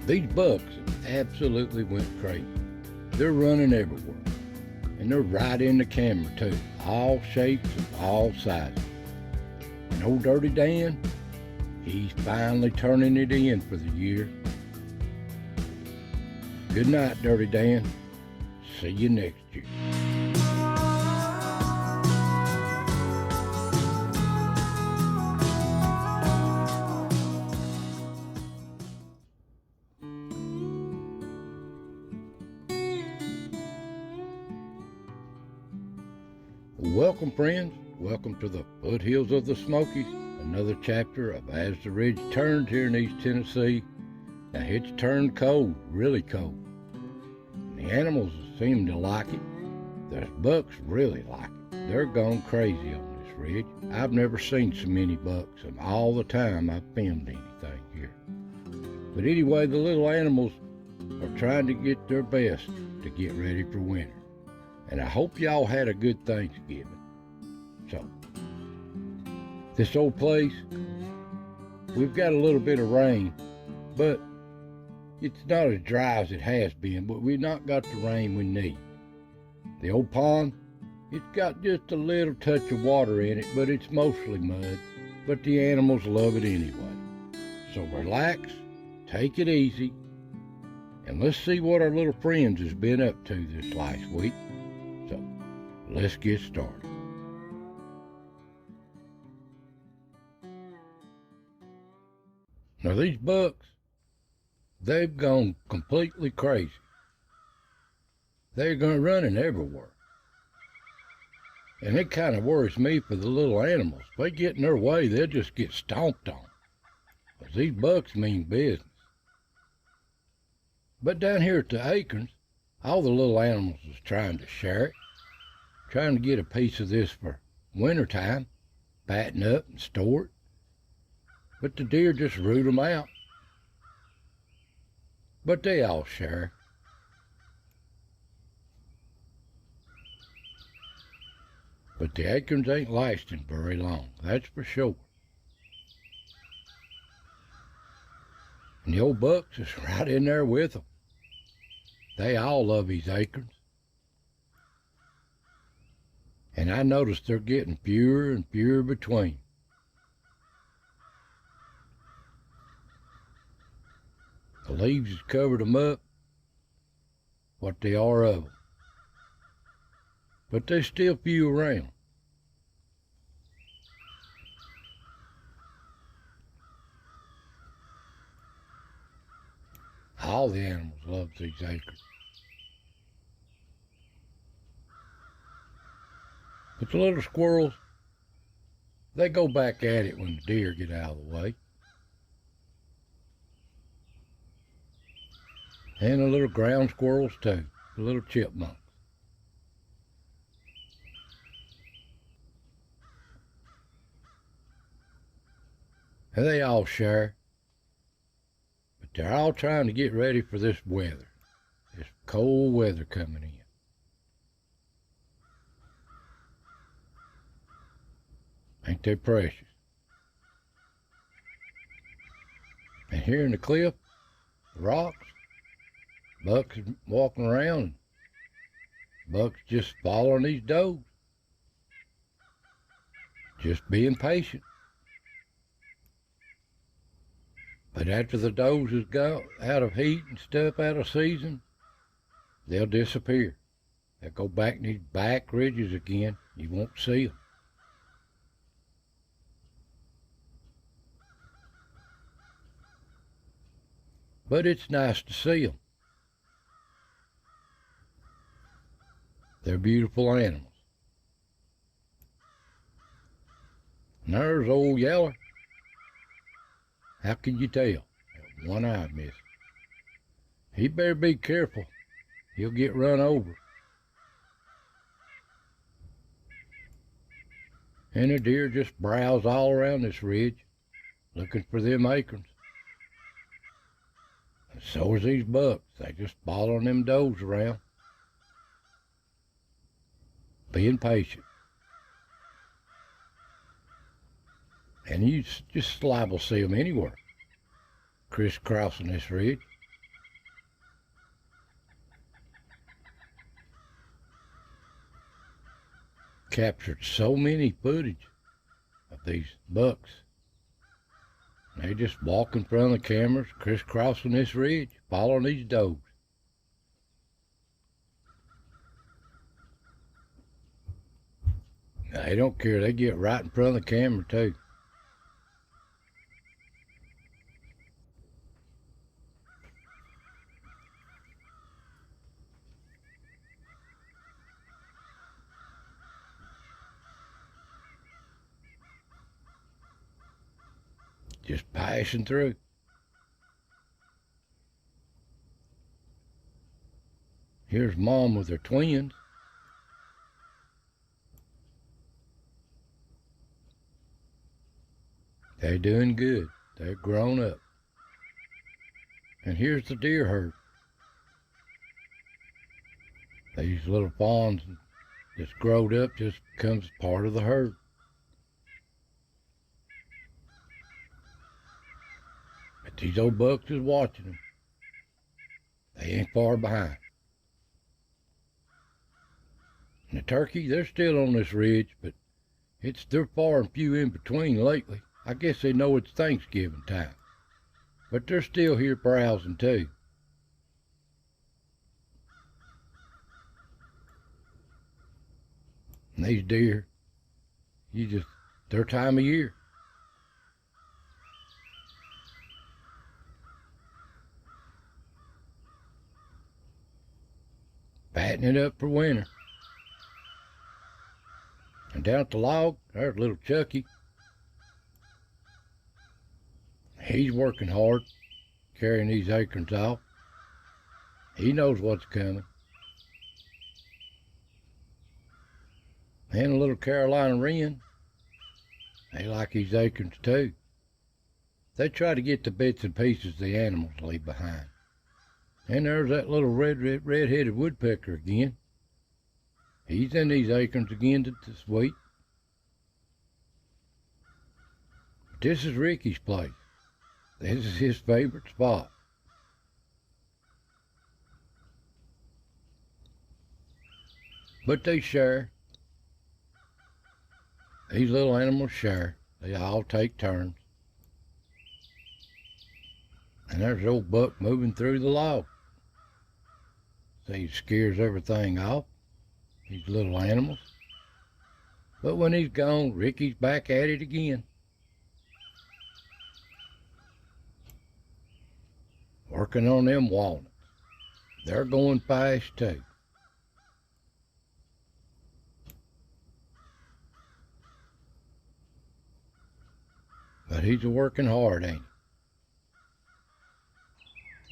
These bucks absolutely went crazy. They're running everywhere. And they're right in the camera too. All shapes and all sizes. And old Dirty Dan, he's finally turning it in for the year. Good night, Dirty Dan. See you next year. Welcome, friends. Welcome to the foothills of the Smokies. Another chapter of As the Ridge Turned here in East Tennessee. Now, it's turned cold, really cold. And the animals seem to like it. The bucks really like it. They're gone crazy on this ridge. I've never seen so many bucks in all the time I've filmed anything here. But anyway, the little animals are trying to get their best to get ready for winter. And I hope y'all had a good Thanksgiving. So, this old place, we've got a little bit of rain, but it's not as dry as it has been, but we've not got the rain we need. The old pond, it's got just a little touch of water in it, but it's mostly mud, but the animals love it anyway. So relax, take it easy, and let's see what our little friends has been up to this last week. So, let's get started. Now these bucks, they've gone completely crazy. They're running everywhere. And it kind of worries me for the little animals. If they get in their way, they'll just get stomped on. Because these bucks mean business. But down here at the acorns, all the little animals is trying to share it, trying to get a piece of this for wintertime, fatten up and store it. But the deer just root them out. But they all share. But the acorns ain't lasting very long, that's for sure. And the old bucks is right in there with them. They all love these acorns. And I noticed they're getting fewer and fewer between. The leaves has covered them up, what they are of them. But there's still few around. All the animals love these acorns. But the little squirrels, they go back at it when the deer get out of the way. And the little ground squirrels too, the little chipmunks. And they all share. But they're all trying to get ready for this weather, this cold weather coming in. Ain't they precious? And here in the cliff, the rocks, bucks walking around, bucks just following these does. Just being patient. But after the does has got out of heat and stuff, out of season, they'll disappear. They'll go back in these back ridges again. You won't see them. But it's nice to see them. They're beautiful animals. And there's old Yeller. How can you tell? One eye missing. He better be careful. He'll get run over. And the deer just browse all around this ridge, looking for them acorns. And so is these bucks. They just following them does around, being patient. And you just liable to see them anywhere, crisscrossing this ridge. captured so many footage of these bucks. They just walk in front of the cameras, crisscrossing this ridge, following these does. They don't care. They get right in front of the camera, too. Just passing through. Here's Mom with her twins. They're doing good. They're grown up. And here's the deer herd. These little fawns that's growed up just becomes part of the herd. But these old bucks is watching them. They ain't far behind. And the turkey, they're still on this ridge, but they're far and few in between lately. I guess they know it's Thanksgiving time. But they're still here browsing too. And these deer, their time of year. Fattening it up for winter. And down at the log, there's little Chucky. He's working hard, carrying these acorns off. He knows what's coming. And a little Carolina wren. They like these acorns too. They try to get the bits and pieces the animals leave behind. And there's that little red-headed woodpecker again. He's in these acorns again this week. But this is Ricky's place. This is his favorite spot. But they share. These little animals share. They all take turns. And there's old buck moving through the log. So he scares everything off, these little animals. But when he's gone, Ricky's back at it again. Working on them walnuts. They're going fast too. But he's working hard, ain't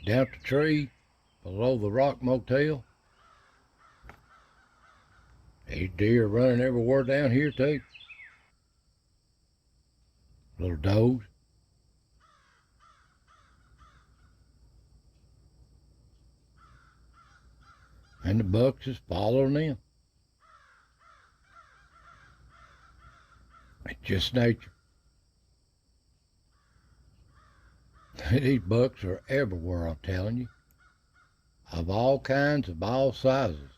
he? Down at the tree below the rock motel. These deer running everywhere down here too. Little does. And the bucks is following them. It's just nature. These bucks are everywhere, I'm telling you. Of all kinds, of all sizes.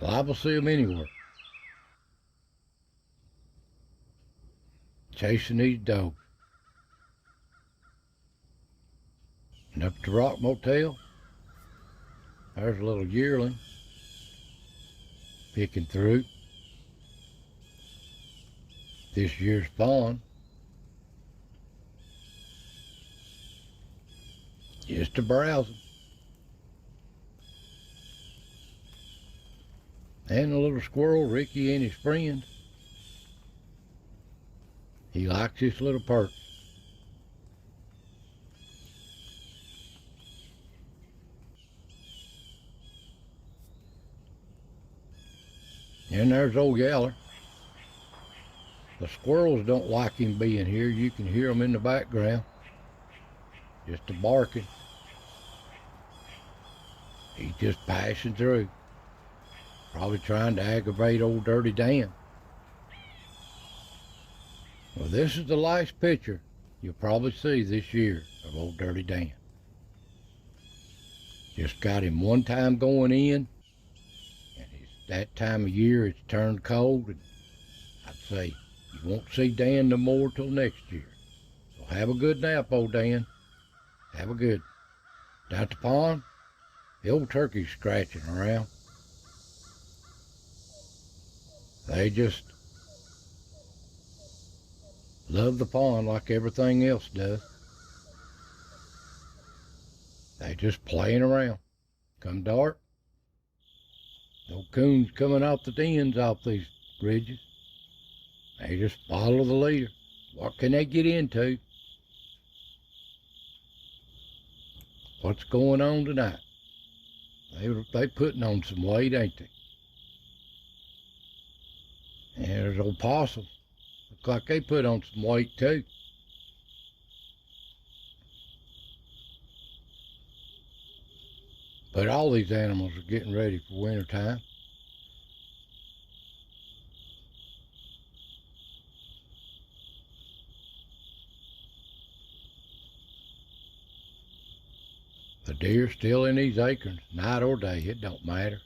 Liable to see them anywhere. Chasing these does. And up at the rock motel, there's a little yearling picking through this year's fawn. Just a browsing. And a little squirrel, Ricky and his friends. He likes this little perch. And there's old Yeller. The squirrels don't like him being here. You can hear them in the background. Just a barking. He's just passing through. Probably trying to aggravate old Dirty Dan. Well, this is the last picture you'll probably see this year of old Dirty Dan. Just got him one time going in, and it's that time of year it's turned cold, and I'd say you won't see Dan no more till next year. So have a good nap, old Dan. Have a good. Down at the pond, the old turkey's scratching around. They just love the pond like everything else does. They just playing around. Come dark, no coons coming off the dens off these ridges. They just follow the leader. What can they get into? What's going on tonight? They putting on some weight, ain't they? And there's old possum. Look like they put on some weight too. But all these animals are getting ready for winter time. The deer still in these acorns, night or day, it don't matter.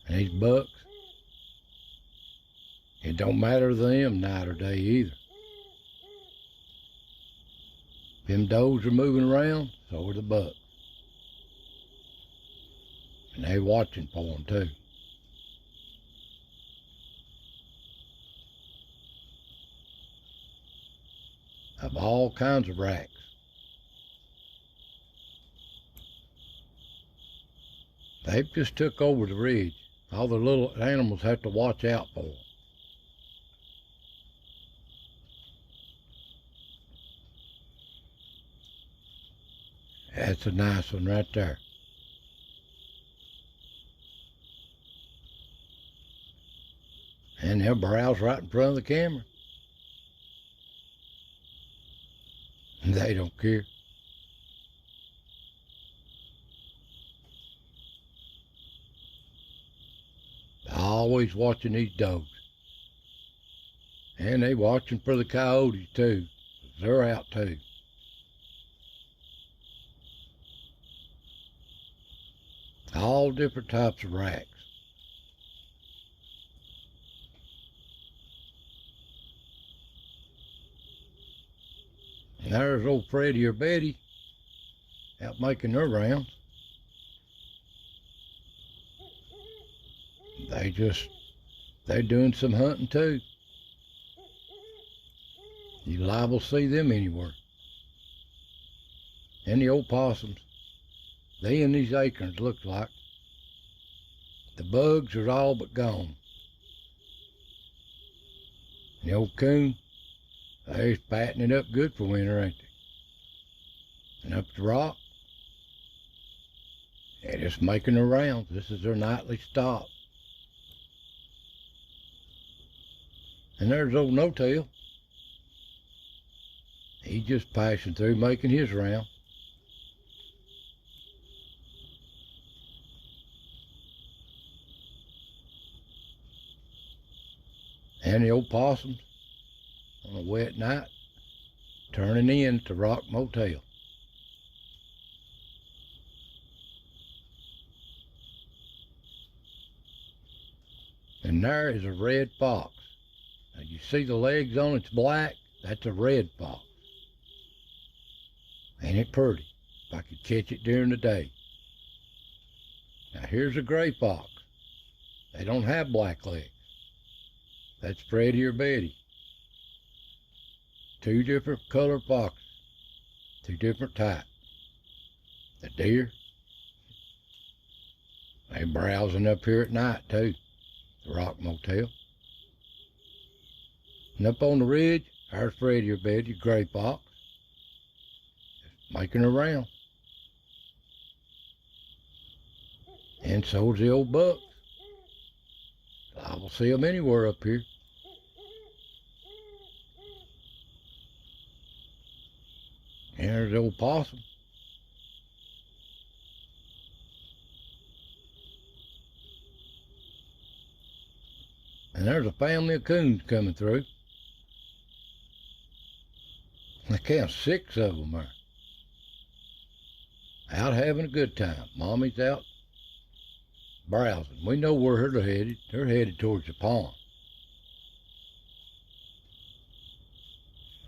And these bucks, it don't matter to them night or day either. Them does are moving around, so are the bucks. And they watching for them too. Of all kinds of racks. They've just took over the ridge. All the little animals have to watch out for them. That's a nice one right there. And they'll browse right in front of the camera. They don't care. Always watching these dogs. And they watching for the coyotes too. They're out too. All different types of racks. And there's old Freddie or Betty out making their rounds. They're doing some hunting too. You liable to see them anywhere. And the old possums. They in these acorns look like. The bugs are all but gone. And the old coon, they're fattening it up good for winter, ain't they? And up the rock, they're just making their rounds. This is their nightly stop. And there's old No-Tail. He's just passing through making his round. And the old possums on a wet night turning in to Rock Motel. And there is a red fox. Now you see the legs on it's black? That's a red fox. Ain't it pretty? If I could catch it during the day. Now here's a gray fox. They don't have black legs. That's Freddie or Betty. Two different color foxes. Two different types. The deer, they browsing up here at night too. The Rock Motel. And up on the ridge, there's Freddie or Betty, gray fox. Just making a round. And so's the old bucks. I will see them anywhere up here. And there's the old possum. And there's a family of coons coming through. I count 6 of them there. out having a good time. Mommy's out browsing. We know where they're headed. They're headed towards the pond.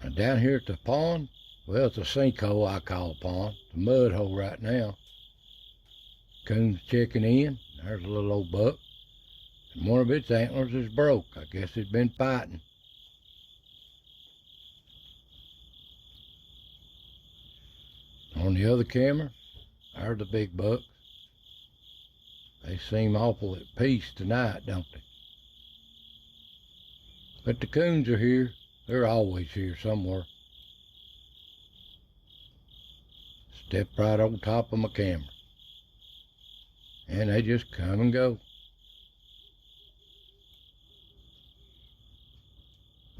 And down here at the pond, well, it's a sinkhole I call a pond. It's a mud hole right now. Coon's checking in. There's a little old buck. And one of its antlers is broke. I guess it's been fighting. On the other camera, there's the big bucks. They seem awful at peace tonight, don't they? But the coons are here. They're always here somewhere. Step right on top of my camera. And they just come and go.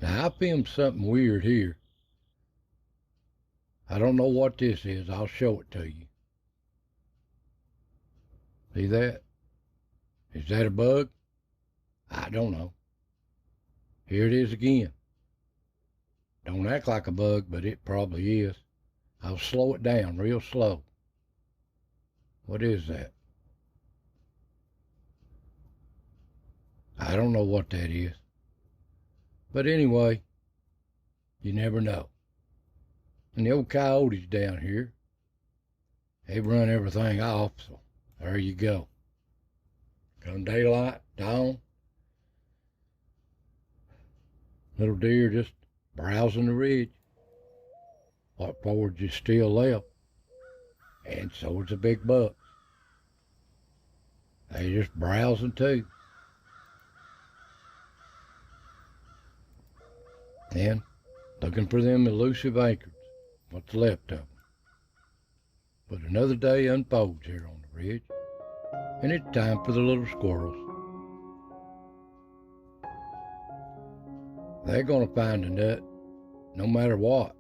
Now I filmed something weird here. I don't know what this is. I'll show it to you. See that? Is that a bug? I don't know. Here it is again. Don't act like a bug, but it probably is. I'll slow it down real slow. What is that? I don't know what that is. But anyway, you never know. And the old coyotes down here, they run everything off, so there you go. Come daylight, dawn, little deer just browsing the ridge. What forage is still left, and so is the big bucks. They just browsing too. And looking for them elusive acorns, what's left of them. But another day unfolds here on the ridge, and it's time for the little squirrels. They're gonna find a nut, no matter what.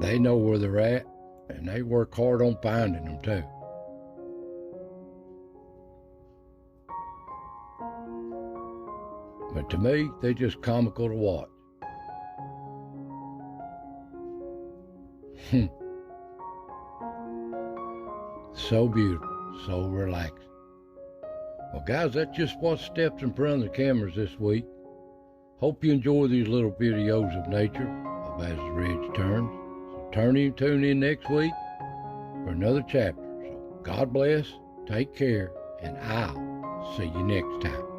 They know where they're at, and they work hard on finding them too. But to me, they're just comical to watch. So beautiful, so relaxing. Well, guys, that's just what steps in front of the cameras this week. Hope you enjoy these little videos of nature, of as the ridge turns. So tune in next week for another chapter. So God bless, take care, and I'll see you next time.